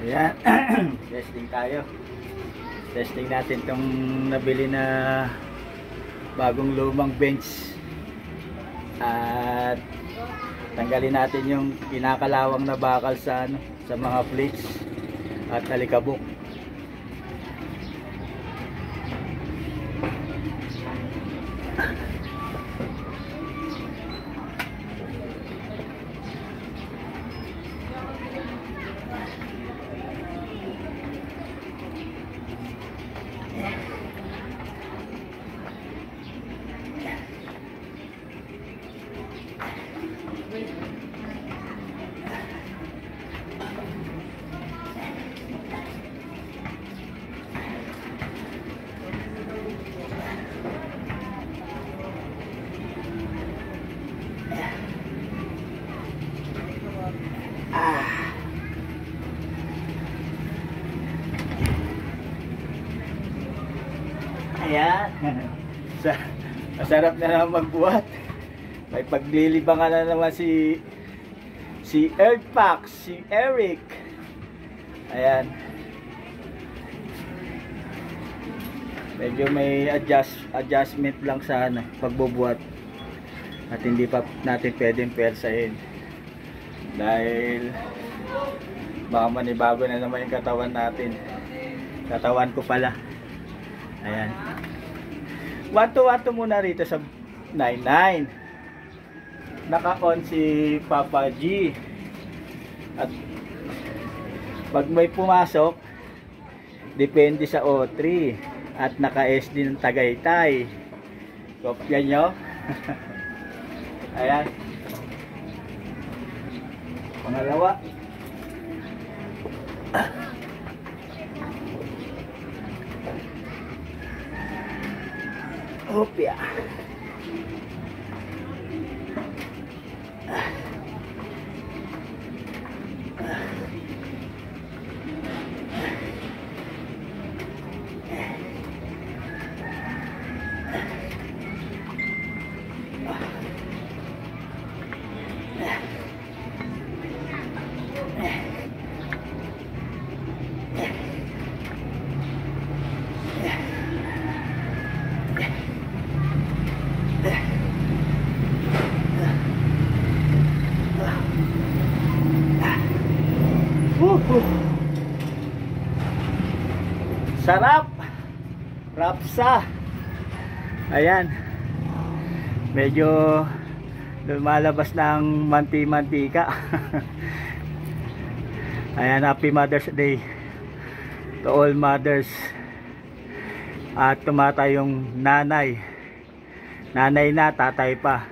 Ayan. Testing tayo. Testing natin tong nabili na bagong lumang bench. At tanggalin natin yung kinakalawang na bakal sa sa mga plates at alikabok. Ayan. Masarap na naman magbuhat. May paglilibangan na naman si Earthpack, si Eric. Ayan. Medyo may adjustment lang sa pagbubuhat. At hindi pa natin pwedeng persahin. Dahil baka manibago na naman yung katawan natin. Katawan ko pala. Ayan. Wato-wato muna rito sa 99. Naka-on si Papa G. At pag may pumasok, depende sa O3. At naka-SD ng Tagaytay. Kopya nyo. Ayan. Pangalawa. Opya. Sarap. Rapsa. Ayan. Medyo lumalabas ng manti-mantika. Ayan, happy Mother's Day to all mothers. At tumata yung nanay. Nanay na, tatay pa.